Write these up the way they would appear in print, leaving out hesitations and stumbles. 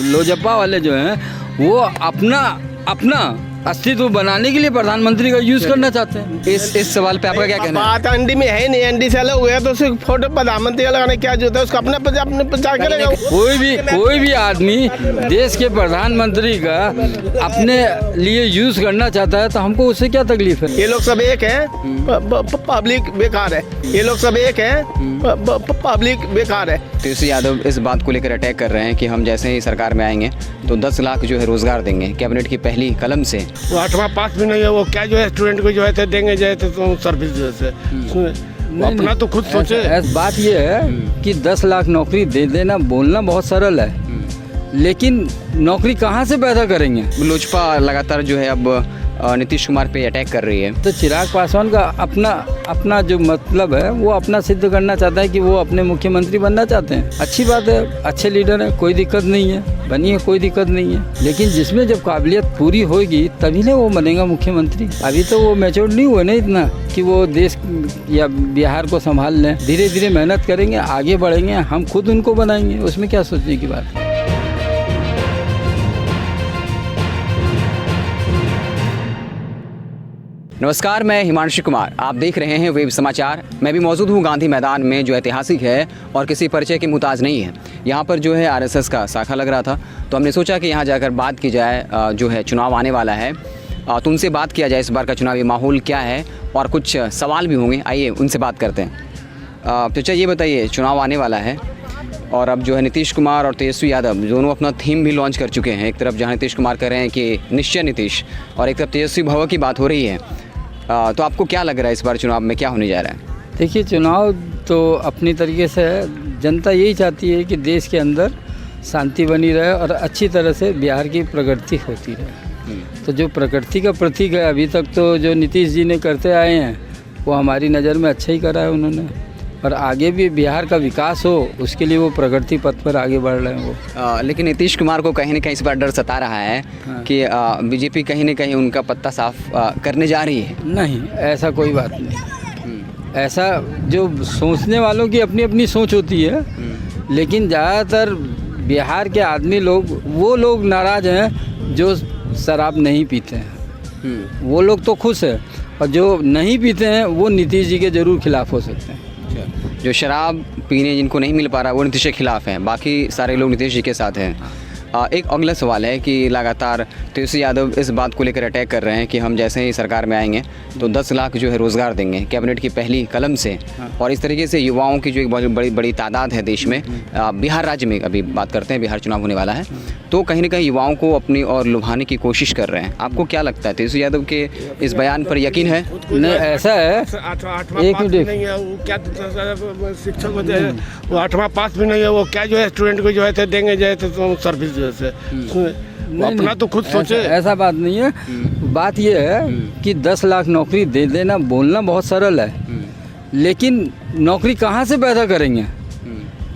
लोजपा वाले जो हैं वो अपना अस्तित्व बनाने के लिए प्रधानमंत्री का यूज करना चाहते हैं। इस सवाल पे आपका क्या कहना है? बात एनडी में है नहीं, एनडी से अलग हो गया तो उसको फोटो प्रधानमंत्री का लगाने क्या जरूरत है? उसका अपने प्रचार करेगा। कोई भी आदमी देश के प्रधानमंत्री का अपने लिए यूज करना चाहता है तो हमको उससे क्या तकलीफ है? ये लोग सब एक है, पब्लिक बेकार है। ये लोग सब एक है, पब्लिक बेकार है। तेजस्वी यादव इस बात को लेकर अटैक कर रहे हैं कि हम जैसे ही सरकार में आएंगे तो 10 लाख जो है रोजगार देंगे कैबिनेट की पहली कलम से। वो 8वां पास भी नहीं है, वो क्या जो है स्टूडेंट को जो है देंगे जो है तो सर्विस जो है अपना तो खुद सोचे। बात ये है कि 10 लाख नौकरी दे देना बोलना बहुत सरल है, लेकिन नौकरी कहाँ से पैदा करेंगे? लोजपा लगातार जो है अब नीतीश कुमार पे अटैक कर रही है। तो चिराग पासवान का अपना जो मतलब है वो अपना सिद्ध करना चाहता है कि वो अपने मुख्यमंत्री बनना चाहते हैं। अच्छी बात है, अच्छे लीडर है, कोई दिक्कत नहीं है, बनिए, कोई दिक्कत नहीं है। लेकिन जिसमें जब काबिलियत पूरी होगी तभी ना वो बनेगा मुख्यमंत्री। अभी तो वो मैच्योर नहीं हुए ना इतना कि वो देश या बिहार को संभाल लें। धीरे धीरे मेहनत करेंगे, आगे बढ़ेंगे, हम खुद उनको बनाएंगे, उसमें क्या सोचने की बात है। नमस्कार, मैं हिमांशु कुमार, आप देख रहे हैं वेब समाचार। मैं भी मौजूद हूँ गांधी मैदान में, जो ऐतिहासिक है और किसी परिचय की मुताज नहीं है। यहाँ पर जो है आरएसएस का शाखा लग रहा था, तो हमने सोचा कि यहाँ जाकर बात की जाए। जो है चुनाव आने वाला है तो उनसे बात किया जाए, इस बार का चुनावी माहौल क्या है और कुछ सवाल भी होंगे। आइए उनसे बात करते हैं। तो ये बताइए, चुनाव आने वाला है और अब जो है नीतीश कुमार और तेजस्वी यादव दोनों अपना थीम भी लॉन्च कर चुके हैं। एक तरफ जहाँ नीतीश कुमार कह रहे हैं कि निश्चय नीतीश, और एक तरफ तेजस्वी भव की बात हो रही है। तो आपको क्या लग रहा है इस बार चुनाव में क्या होने जा रहा है? देखिए, चुनाव तो अपनी तरीके से है, जनता यही चाहती है कि देश के अंदर शांति बनी रहे और अच्छी तरह से बिहार की प्रगति होती रहे। तो जो प्रगति का प्रतीक है, अभी तक तो जो नीतीश जी ने करते आए हैं वो हमारी नज़र में अच्छा ही करा है उन्होंने, और आगे भी बिहार का विकास हो उसके लिए वो प्रगति पथ पर आगे बढ़ रहे हैं वो। लेकिन नीतीश कुमार को कहीं ना कहीं इस बार डर सता रहा है कि बीजेपी कहीं ना कहीं उनका पत्ता साफ करने जा रही है। नहीं, ऐसा कोई बात नहीं। ऐसा जो सोचने वालों की अपनी अपनी सोच होती है, लेकिन ज़्यादातर बिहार के आदमी लोग, वो लोग नाराज़ हैं जो शराब नहीं पीते हैं, वो लोग तो खुश है, और जो नहीं पीते हैं वो नीतीश जी के ज़रूर खिलाफ हो सकते हैं। जो शराब पीने जिनको नहीं मिल पा रहा वो नीतीश के खिलाफ हैं, बाकी सारे लोग नीतीश जी के साथ हैं। एक अगला सवाल है कि लगातार तेजस्वी यादव इस बात को लेकर अटैक कर रहे हैं कि हम जैसे ही सरकार में आएंगे तो 10 लाख जो है रोज़गार देंगे कैबिनेट की पहली कलम से। और इस तरीके से युवाओं की जो एक बहुत बड़ी तादाद है देश में, बिहार राज्य में अभी बात करते हैं, बिहार चुनाव होने वाला है, तो कहीं ना कहीं युवाओं को अपनी और लुभाने की कोशिश कर रहे हैं। आपको क्या लगता है, तेजस्वी यादव के इस बयान पर यकीन है? नहीं, ऐसा है, एक मिनट, शिक्षक होते हैं वो 8वां पास भी नहीं है, वो क्या जो है स्टूडेंट को जो है देंगे जो है तो सर्विस अपना तो खुद सोचे। ऐसा बात नहीं है। बात ये है कि 10 लाख नौकरी दे देना बोलना बहुत सरल है, लेकिन नौकरी कहाँ से पैदा करेंगे?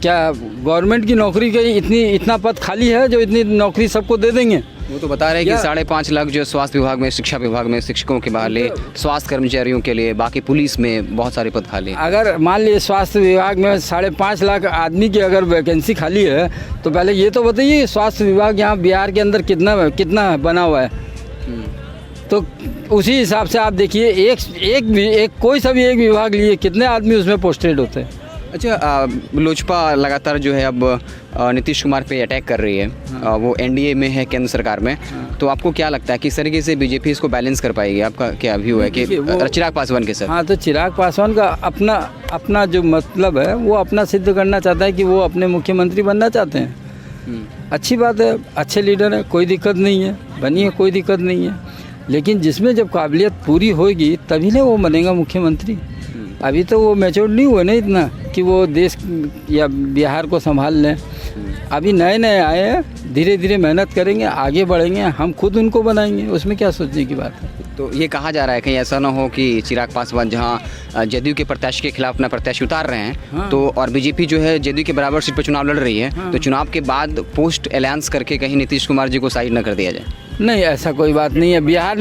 क्या गवर्नमेंट की नौकरी का इतना पद खाली है जो इतनी नौकरी सबको दे देंगे? वो तो बता रहे हैं कि 5.5 लाख जो स्वास्थ्य विभाग में, शिक्षा विभाग में शिक्षकों के बहाली, स्वास्थ्य कर्मचारियों के लिए, बाकी पुलिस में बहुत सारे पद खाली। अगर मान लीजिए स्वास्थ्य विभाग में 5.5 लाख आदमी की अगर वैकेंसी खाली है तो पहले ये तो बताइए स्वास्थ्य विभाग यहाँ बिहार के अंदर कितना बना हुआ है, तो उसी हिसाब से आप देखिए एक कोई सा भी एक विभाग लिए कितने आदमी उसमें पोस्टेड होते हैं। अच्छा, लोजपा लगातार जो है अब नीतीश कुमार पे अटैक कर रही है। वो एनडीए में है, केंद्र सरकार में, तो आपको क्या लगता है किस तरीके से बीजेपी इसको बैलेंस कर पाएगी? आपका क्या व्यू है कि चिराग पासवान के साथ? हाँ, तो चिराग पासवान का अपना जो मतलब है वो अपना सिद्ध करना चाहता है कि वो अपने मुख्यमंत्री बनना चाहते हैं। अच्छी बात है, अच्छे लीडर है, कोई दिक्कत नहीं है, बनिए, कोई दिक्कत नहीं है। लेकिन जिसमें जब काबिलियत पूरी होगी तभी ना वो बनेगा मुख्यमंत्री। अभी तो वो मैच्योर नहीं हुए ना इतना कि वो देश या बिहार को संभाल लें। अभी नए आए हैं, धीरे धीरे मेहनत करेंगे, आगे बढ़ेंगे, हम खुद उनको बनाएंगे, उसमें क्या सोचने की बात है। तो ये कहा जा रहा है कहीं ऐसा ना हो कि चिराग पासवान जहां जदयू के प्रत्याशी के खिलाफ अपना प्रत्याशी उतार रहे हैं, हाँ, तो और बीजेपी जो है जदयू के बराबर सीट पर चुनाव लड़ रही है, हाँ, तो चुनाव के बाद पोस्ट अलायंस करके कहीं नीतीश कुमार जी को साइड न कर दिया जाए? नहीं, ऐसा कोई बात नहीं है। बिहार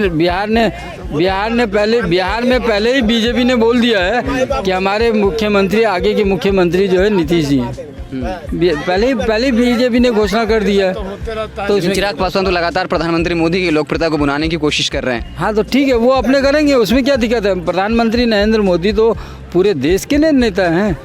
में पहले ही बीजेपी ने बोल दिया है कि हमारे मुख्यमंत्री, आगे के मुख्यमंत्री जो है नीतीश जी हैं। पहले बीजेपी ने घोषणा कर दिया है। तो लेकिन चिराग पासवान तो लगातार प्रधानमंत्री मोदी की लोकप्रियता को बुनाने की कोशिश कर रहे हैं। हाँ तो ठीक है, वो अपने करेंगे, उसमें क्या दिक्कत है। प्रधानमंत्री नरेंद्र मोदी तो पूरे देश के लिए नेता हैं,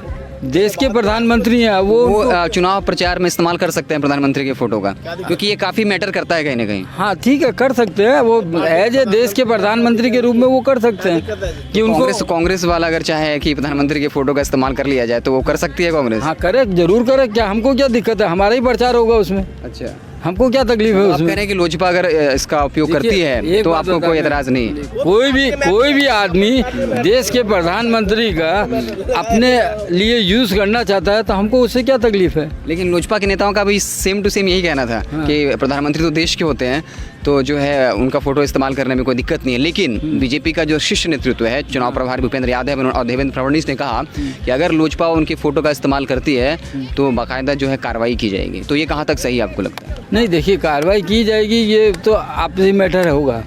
देश के प्रधानमंत्री हैं। वो चुनाव प्रचार में इस्तेमाल कर सकते हैं प्रधानमंत्री के फोटो का, क्योंकि ये काफ़ी मैटर करता है कहीं ना कहीं। हाँ ठीक है, कर सकते हैं, वो एज ए देश के प्रधानमंत्री के रूप में वो कर सकते हैं कि उनको कांग्रेस वाला अगर चाहे कि प्रधानमंत्री के फोटो का इस्तेमाल कर लिया जाए तो वो कर सकती है कांग्रेस। हाँ करे, जरूर करे, क्या हमको क्या दिक्कत है, हमारा ही प्रचार होगा उसमें, अच्छा, हमको क्या तकलीफ है आप उसमें। कह रहे हैं कि लोजपा अगर इसका उपयोग करती है तो आपको कोई एतराज़ नहीं है। कोई भी आदमी देश के प्रधानमंत्री का अपने लिए यूज करना चाहता है तो हमको उससे क्या तकलीफ है। लेकिन लोजपा के नेताओं का भी सेम टू सेम यही कहना था कि प्रधानमंत्री तो देश के होते हैं, तो जो है उनका फोटो इस्तेमाल करने में कोई दिक्कत नहीं है। लेकिन बीजेपी का जो शीर्ष नेतृत्व है, चुनाव प्रभारी भूपेंद्र यादव और देवेंद्र फडणवीस ने कहा कि अगर लोजपा उनकी फोटो का इस्तेमाल करती है तो बाकायदा जो है कार्रवाई की जाएगी। तो ये कहाँ तक सही आपको लगता है? नहीं देखिए, कार्रवाई की जाएगी ये तो आपसी मैटर होगा,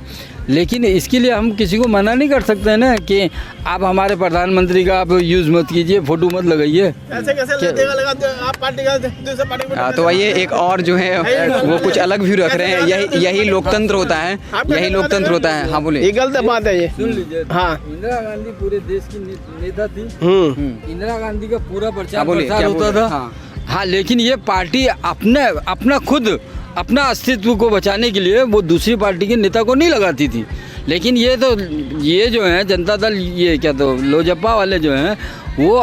लेकिन इसके लिए हम किसी को मना नहीं कर सकते हैं ना कि आप हमारे प्रधानमंत्री का आप यूज़ मत कीजिए, फोटो मत लगाइए। ऐसे कैसे लगा आप पार्टी का दूसरे पार्टी तो आइए एक और जो है वो कुछ अलग व्यू रख रहे हैं। यही लोकतंत्र होता है, यही लोकतंत्र होता है। हाँ बोलिए। ये गलत बात है ये। सुन लीजिए, हाँ, इंदिरा गांधी पूरे देश की नेता थी। इंदिरा गांधी का पूरा हाँ, प्रचार बोलिए, प्रसार क्या होता बोल रहे था। हैं? हाँ लेकिन ये पार्टी अपना अस्तित्व को बचाने के लिए वो दूसरी पार्टी के नेता को नहीं लगाती थी। लेकिन ये जो है जनता दल, ये क्या तो लोजपा वाले जो हैं वो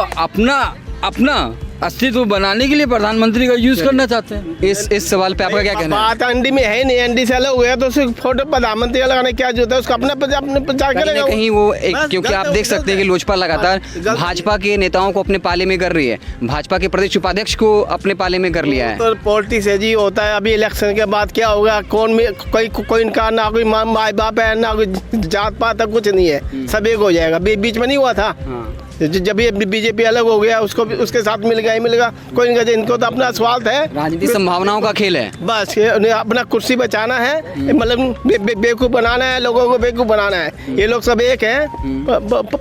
अपना अस्तित्व बनाने के लिए प्रधानमंत्री का यूज करना चाहते हैं। इस सवाल पे आपका क्या कहना है? बात एनडी में है नहीं, एनडी से अलग हो गया तो सिर्फ फोटो प्रधानमंत्री का लगाने क्या जरूरत है, उसका अपने प्रचार कहीं करेगा ना कहीं वो एक, बस क्योंकि आप गलत देख सकते हैं कि लोजपा लगातार भाजपा के नेताओं को अपने पाले में कर रही है, भाजपा के प्रदेश उपाध्यक्ष को अपने पाले में कर लिया है। तो पॉलिटिक्स है जी, होता है। अभी इलेक्शन के बाद क्या होगा, कोई इनका ना कोई माँ बाप है ना कोई जात पात है, कुछ नहीं है, सब एक हो जाएगा। बीच में नहीं हुआ था जब ये बीजेपी अलग हो गया, उसके साथ मिल गया कोई नहीं। इनको तो अपना स्वार्थ है, राजनीति संभावनाओं का खेल है। बस उन्हें अपना कुर्सी बचाना है, मतलब बेवकूफ़ बनाना है, लोगों को बेवकूफ़ बनाना है। ये लोग सब एक हैं,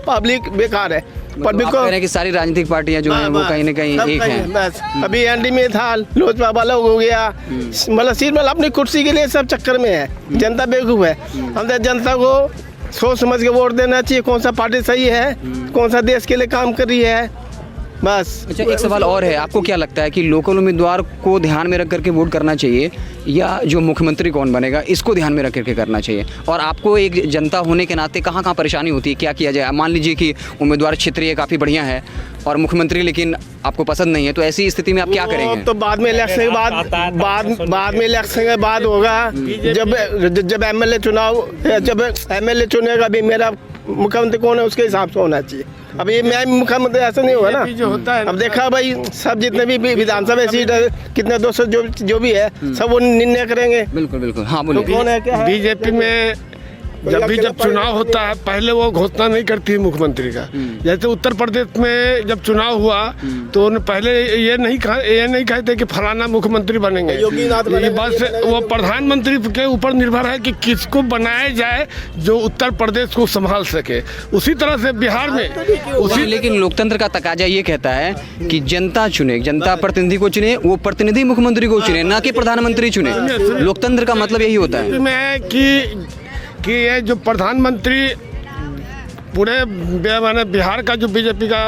पब्लिक बेकार है। मतलब आप कह रहे हैं कि सारी राजनीतिक पार्टियां जो हैं वो कहीं ना कहीं एक हैं। बस अभी एनडी में था, लोजपा वाला हो गया, मतलब सिर्फ अपनी कुर्सी के लिए सब चक्कर में है। जनता बेवकूफ़ है। हम जनता को सोच समझ के वोट देना चाहिए, कौन सा पार्टी सही है, कौन सा देश के लिए काम कर रही है, बस। अच्छा, एक सवाल और है, आपको क्या लगता है कि लोकल उम्मीदवार को ध्यान में रख करके वोट करना चाहिए या जो मुख्यमंत्री कौन बनेगा इसको ध्यान में रख करके करना चाहिए? और आपको एक जनता होने के नाते कहाँ कहाँ परेशानी होती है, क्या किया जाए? मान लीजिए कि उम्मीदवार क्षेत्रीय काफ़ी बढ़िया है और मुख्यमंत्री लेकिन आपको पसंद नहीं है, तो ऐसी स्थिति में आप क्या करेंगे? तो बाद में इलेक्शन के बाद में इलेक्शन के बाद होगा, जब एमएलए चुनाव, जब एमएलए चुनेगा भी मेरा मुख्यमंत्री कौन है उसके हिसाब से होना चाहिए। अब ये मैं मुख्यमंत्री ऐसा नहीं होगा ना, जो होता है। अब देखा भाई, सब जितने भी विधानसभा सीट है, कितने 200 जो भी है, सब वो निर्णय करेंगे। बिल्कुल बिल्कुल, हाँ बोलिए। कौन है क्या है? बीजेपी में जब चुनाव होता है पहले वो घोषणा नहीं करती है मुख्यमंत्री का। जैसे उत्तर प्रदेश में जब चुनाव हुआ तो उन्होंने पहले ये नहीं कहते कि फलाना मुख्यमंत्री बनेंगे। ये बस वो प्रधानमंत्री के ऊपर निर्भर है कि किसको बनाया जाए जो उत्तर प्रदेश को संभाल सके। उसी तरह से बिहार में लेकिन लोकतंत्र का तकाजा ये कहता है कि जनता चुने, जनता प्रतिनिधि को चुने, वो प्रतिनिधि मुख्यमंत्री को चुने, ना कि प्रधानमंत्री चुने। लोकतंत्र का मतलब यही होता है में कि ये जो प्रधानमंत्री पूरे माने बिहार का जो बीजेपी का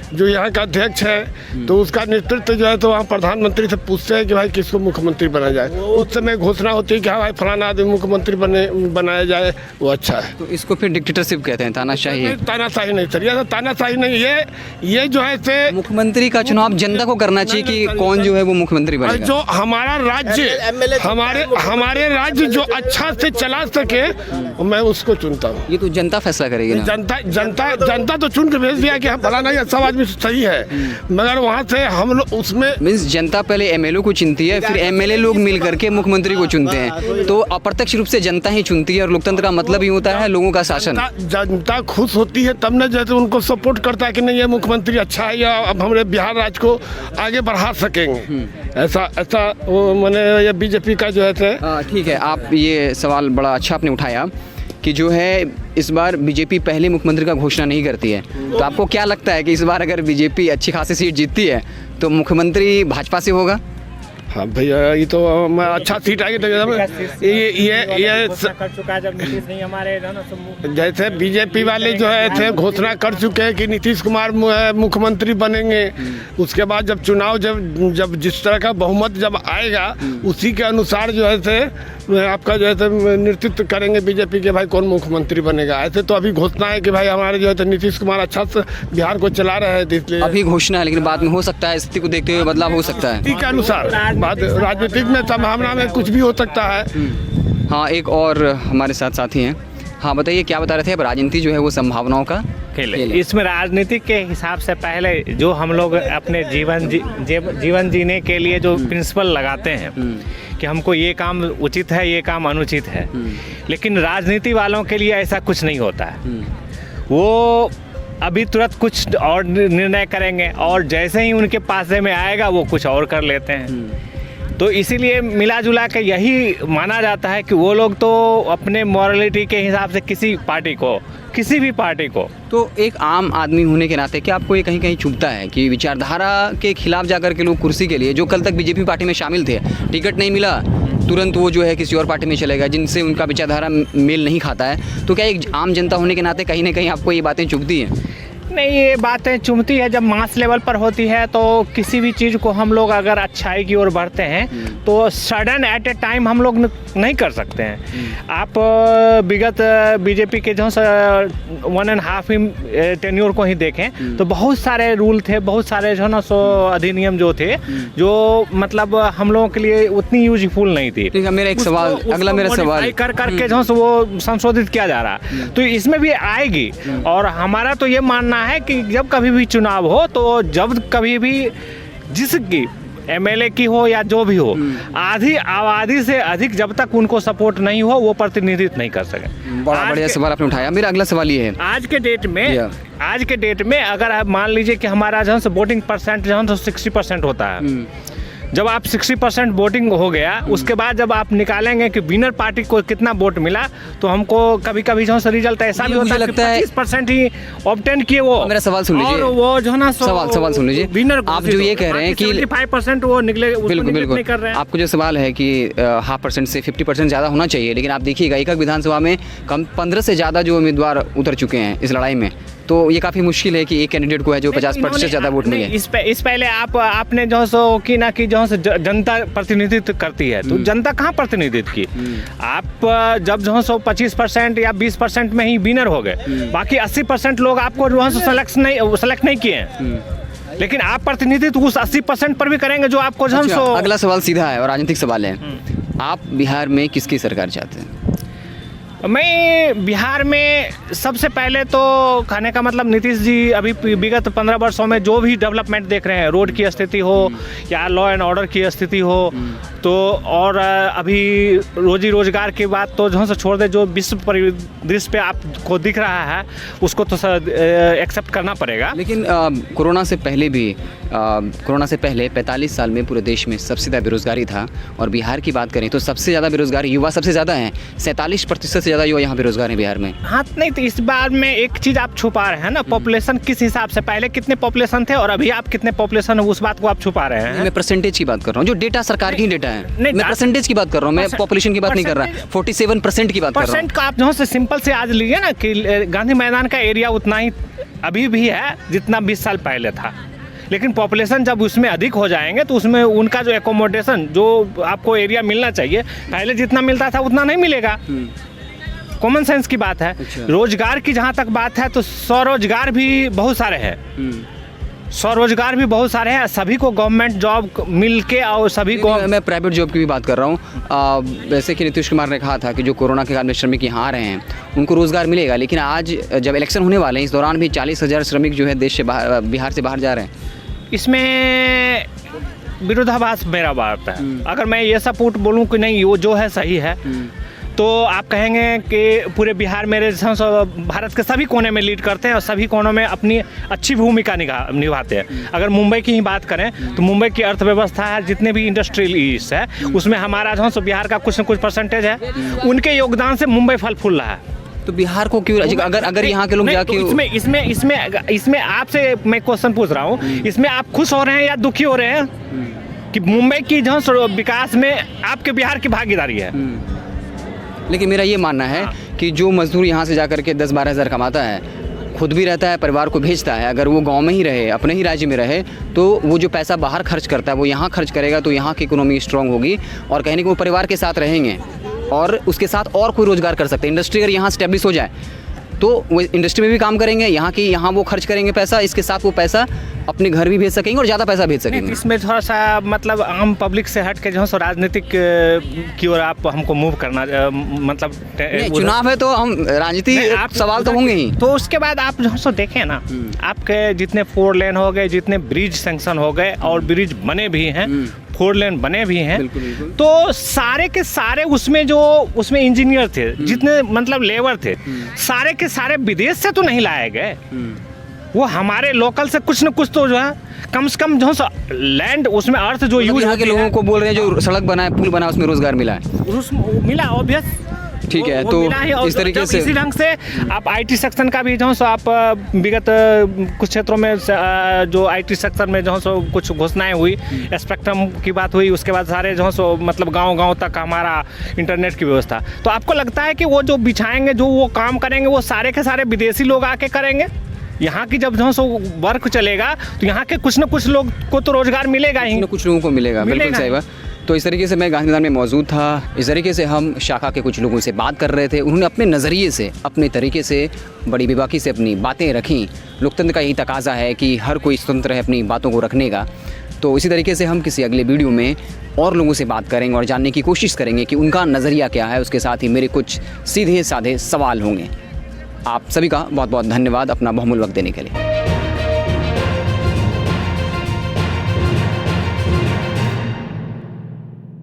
जो यहाँ का अध्यक्ष है, तो उसका नेतृत्व जो है तो वहाँ प्रधानमंत्री से पूछते हैं कि भाई किसको मुख्यमंत्री बना जाए। उस समय घोषणा होती है कि हाँ भाई फलाना आदमी मुख्यमंत्री बनाया जाए, वो अच्छा है। तो इसको फिर डिक्टेटरशिप कहते हैं, तानाशाही। तानाशाही नहीं सर, ये तानाशाही नहीं, ये जो है से मुख्यमंत्री का चुनाव जनता को करना चाहिए कि कौन जो है वो मुख्यमंत्री बनेगा। जो हमारा राज्य हमारे राज्य जो अच्छा से चला सके मैं उसको चुनता हूँ। ये तो जनता फैसला करेगी ना। जनता तो चुन के भेज दिया कि हाँ फलाना ये सब आदमी सही है, मगर वहाँ से हम लोग उसमें मीन्स जनता पहले एमएलए को चुनती है, फिर एमएलए लोग मिल करके मुख्यमंत्री को चुनते हैं, तो अप्रत्यक्ष रूप से जनता ही चुनती है। और लोकतंत्र का मतलब ही होता है लोगों का शासन। जनता खुश होती है तब न, जैसे उनको सपोर्ट करता है कि नहीं ये मुख्यमंत्री अच्छा है या अब हमारे बिहार राज्य को आगे बढ़ा सकेंगे, ऐसा वो मैंने ये बीजेपी का जो है। ठीक है, आप ये सवाल बड़ा अच्छा आपने उठाया कि जो है इस बार बीजेपी पहले मुख्यमंत्री का घोषणा नहीं करती है, तो आपको क्या लगता है कि इस बार अगर बीजेपी अच्छी खासी सीट जीतती है तो मुख्यमंत्री भाजपा से होगा? हाँ भैया, ये तो मैं अच्छा सीट आएगी तो ये कर चुका है। जब नीतीश नहीं हमारे जैसे बीजेपी वाले जो है थे घोषणा कर चुके हैं कि नीतीश कुमार मुख्यमंत्री बनेंगे। उसके बाद जब चुनाव जब जिस तरह का बहुमत जब आएगा उसी के अनुसार जो है से आपका जो है नेतृत्व करेंगे बीजेपी के, भाई कौन मुख्यमंत्री बनेगा। ऐसे तो अभी घोषणा है कि भाई हमारे जो है नीतीश कुमार अच्छा से बिहार को चला रहे हैं, इसलिए अभी घोषणा है, लेकिन बाद में हो सकता है स्थिति को देखते हुए बदलाव हो सकता है। के अनुसार राजनीतिक में संभावना में कुछ भी हो सकता है। हाँ, एक और हमारे साथ साथी हैं। हाँ बताइए, क्या बता रहे थे? अब राजनीति जो है वो संभावनाओं का खेल है। इसमें राजनीति के हिसाब से पहले जो हम लोग अपने जीवन जीने के लिए जो प्रिंसिपल लगाते हैं कि हमको ये काम उचित है, ये काम अनुचित है, लेकिन राजनीति वालों के लिए ऐसा कुछ नहीं होता है। वो अभी तुरंत कुछ और निर्णय करेंगे और जैसे ही उनके पास में आएगा वो कुछ और कर लेते हैं। तो इसीलिए मिला जुला के यही माना जाता है कि वो लोग तो अपने मॉरलिटी के हिसाब से किसी भी पार्टी को तो एक आम आदमी होने के नाते क्या आपको ये कहीं कहीं चुभता है कि विचारधारा के खिलाफ जाकर के लोग कुर्सी के लिए, जो कल तक बीजेपी पार्टी में शामिल थे, टिकट नहीं मिला तुरंत वो जो है किसी और पार्टी में चलेगा जिनसे उनका विचारधारा मेल नहीं खाता है, तो क्या एक आम जनता होने के नाते कहीं ना कहीं आपको ये बातें चुभती हैं? नहीं, ये बातें चुभती है जब मास लेवल पर होती है। तो किसी भी चीज़ को हम लोग अगर अच्छाई की ओर बढ़ते हैं तो सडन एट ए टाइम हम लोग नहीं कर सकते हैं। आप विगत बीजेपी के जो 1.5 टेन्योर को ही देखें तो बहुत सारे रूल थे, बहुत सारे जो ना सो अधिनियम जो थे जो मतलब हम लोगों के लिए उतनी यूजफुल नहीं थी। ठीक है, मेरा एक सवाल, अगला मेरा सवाल कर करके जो वो संशोधित किया जा रहा है, तो इसमें भी आएगी। और हमारा तो ये मानना है कि जब कभी भी चुनाव हो तो जब कभी भी जिसकी एमएलए की हो या जो भी हो, आधी आबादी से अधिक जब तक उनको सपोर्ट नहीं हो वो प्रतिनिधित्व नहीं कर सके। बड़ा बढ़िया सवाल आपने उठाया। मेरा अगला सवाल ये है, आज के डेट में अगर आप मान लीजिए कि हमारा जो है वोटिंग परसेंट जो है 60% होता है। जब आप 60% वोटिंग हो गया, उसके बाद जब आप निकालेंगे कि विनर पार्टी को कितना वोट मिला, तो हमको कभी कभी जो है रिजल्ट ऐसा भी होता है कि 25% ही ऑब्टेन किए वो। मेरा सवाल सुन लीजिए, और वो जो है ना सवाल सुन लीजिए। विनर आप जो ये कह रहे हैं कि 75% वो निकले, बिल्कुल कर रहे हैं। आपको जो सवाल है कि 0.5% से 50% ज़्यादा होना चाहिए, लेकिन आप देखिएगा एक विधानसभा में कम 15 से ज़्यादा जो उम्मीदवार उतर चुके हैं इस लड़ाई में, तो ये काफ़ी मुश्किल है कि एक कैंडिडेट को है जो 50% से ज़्यादा वोट मिले। इस पहले आपने जो सो कि ना कि जो जनता प्रतिनिधित्व करती है, तो जनता कहाँ प्रतिनिधित्व की? आप जब जो सो 25% या 20% में ही विनर हो गए, बाकी 80% लोग आपको जो है सेलेक्ट नहीं किए हैं, लेकिन आप प्रतिनिधित्व उस 80% पर भी करेंगे जो आपको जो सो। अगला सवाल सीधा है और राजनीतिक सवाल है, आप बिहार में किसकी सरकार चाहते हैं? मैं बिहार में सबसे पहले तो कहने का मतलब नीतीश जी अभी विगत 15 वर्षों में जो भी डेवलपमेंट देख रहे हैं, रोड की स्थिति हो या लॉ एंड ऑर्डर की स्थिति हो, तो और अभी रोजी रोजगार की बात तो जो है छोड़ दे, जो विश्व परिदृश्य पे आपको दिख रहा है उसको तो एक्सेप्ट करना पड़ेगा। लेकिन कोरोना से पहले 45 साल में पूरे देश में सबसे ज़्यादा बेरोजगारी था, और बिहार की बात करें तो सबसे ज़्यादा बेरोजगारी युवा सबसे ज़्यादा हैं, 47% से ज़्यादा युवा यहाँ बेरोजगार हैं बिहार में। हाँ, नहीं तो इस बार में एक चीज़ आप छुपा रहे हैं ना, पॉपुलेशन किस हिसाब से, पहले कितने पॉपुलेशन थे और अभी आप कितने पॉपुलेशन है, उस बात को आप छुपा रहे हैं। मैं परसेंटेज की बात कर रहा हूँ, जो डेटा सरकार की डेटा है, मैं परसेंटेज की बात कर रहा हूँ, मैं पॉपुलेशन की बात नहीं कर रहा। 47% की बात कर रहा हूँ। परसेंट का आप जो है सिंपल से आज लीजिए ना कि गांधी मैदान का एरिया उतना ही अभी भी है जितना 20 साल पहले था, लेकिन पॉपुलेशन जब उसमें अधिक हो जाएंगे तो उसमें उनका जो एकोमोडेशन, जो आपको एरिया मिलना चाहिए, पहले जितना मिलता था उतना नहीं मिलेगा। कॉमन सेंस की बात है। रोजगार की जहाँ तक बात है तो स्वरोजगार भी बहुत सारे हैं, स्वरोजगार भी बहुत सारे हैं, सभी को गवर्नमेंट जॉब मिल के और सभी को। मैं प्राइवेट जॉब की भी बात कर रहा हूँ। वैसे कि नीतीश कुमार ने कहा था कि जो कोरोना के कारण श्रमिक यहाँ आ रहे हैं उनको रोज़गार मिलेगा, लेकिन आज जब इलेक्शन होने वाले हैं इस दौरान भी 40,000 श्रमिक जो है देश से बाहर, बिहार से बाहर जा रहे हैं। इसमें विरोधाभास मेरा बात है। अगर मैं ये सपोर्ट बोलूँ कि नहीं वो जो है सही है, तो आप कहेंगे कि पूरे बिहार मेरे भारत के सभी कोने में लीड करते हैं और सभी कोनों में अपनी अच्छी भूमिका निभाते हैं। अगर मुंबई की ही बात करें तो मुंबई की अर्थव्यवस्था है, जितने भी इंडस्ट्रियल ईस्ट है उसमें हमारा जो बिहार का कुछ न कुछ परसेंटेज है, उनके योगदान से मुंबई फल फूल रहा है। तो बिहार को क्यों, अगर यहाँ के लोग नहीं, जाके तो इसमें आपसे मैं क्वेश्चन पूछ रहा हूँ, इसमें आप खुश हो रहे हैं या दुखी हो रहे हैं कि मुंबई की जो विकास में आपके बिहार की भागीदारी है? लेकिन मेरा ये मानना है कि जो मजदूर यहाँ से जाकर के 10-12 हज़ार कमाता है, खुद भी रहता है, परिवार को भेजता है, अगर वो गांव में ही रहे, अपने ही राज्य में रहे, तो वो जो पैसा बाहर खर्च करता है वो यहाँ खर्च करेगा, तो यहाँ की इकोनॉमी स्ट्रांग होगी और कहीं ना कहीं वो परिवार के साथ रहेंगे और उसके साथ और कोई रोज़गार कर सकते हैं। इंडस्ट्री अगर यहाँ स्टेब्लिश हो जाए तो वो इंडस्ट्री में भी काम करेंगे, यहाँ वो खर्च करेंगे पैसा, इसके साथ वो पैसा अपने घर भी भेज सकेंगे और ज़्यादा पैसा भेज सकेंगे। इसमें थोड़ा सा मतलब आम पब्लिक से हट के जो है राजनीतिक की ओर आप हमको मूव करना मतलब चुनाव है तो हम राजनीति सवाल तो होंगे ही। तो उसके बाद आप जो सो देखें ना, आपके जितने 4 लेन हो गए, जितने ब्रिज सैंक्शन हो गए और ब्रिज बने भी हैं, 4 लेन बने भी हैं, बिल्कुल। तो सारे के सारे उसमें इंजीनियर थे, जितने मतलब लेबर थे, सारे के सारे विदेश से तो नहीं लाए गए, वो हमारे लोकल से कुछ न कुछ तो जो है कम से कम जो लैंड उसमें अर्थ जो यूज यहाँ के लोगों को बोल रहे हैं जो सड़क बना है, पुल बना है, उसमें रोजगार मिला है, मिला ऑब्वियस। ठीक है। तो इस तरीके से इसी ढंग से आप आईटी सेक्शन का भी जो सो आप विगत कुछ क्षेत्रों में जो आईटी सेक्शन में जो सो कुछ घोषणाएं हुई, स्पेक्ट्रम की बात हुई, उसके बाद सारे जो सो मतलब गांव तक हमारा इंटरनेट की व्यवस्था, तो आपको लगता है कि वो जो बिछाएंगे, जो वो काम करेंगे, वो सारे के सारे विदेशी लोग आके करेंगे? यहाँ की जब जो सो वर्क चलेगा तो यहाँ के कुछ न कुछ लोग को तो रोजगार मिलेगा ही, कुछ लोगों को मिलेगा। बिल्कुल सही बात। तो इस तरीके से मैं गांधी मैदान में मौजूद था, इस तरीके से हम शाखा के कुछ लोगों से बात कर रहे थे, उन्होंने अपने नज़रिए से, अपने तरीके से, बड़ी बेबाकी से अपनी बातें रखी। लोकतंत्र का यही तकाजा है कि हर कोई स्वतंत्र है अपनी बातों को रखने का। तो इसी तरीके से हम किसी अगले वीडियो में और लोगों से बात करेंगे और जानने की कोशिश करेंगे कि उनका नज़रिया क्या है, उसके साथ ही मेरे कुछ सीधे साधे सवाल होंगे। आप सभी का बहुत बहुत धन्यवाद अपना बहुमूल्य वक्त देने के लिए।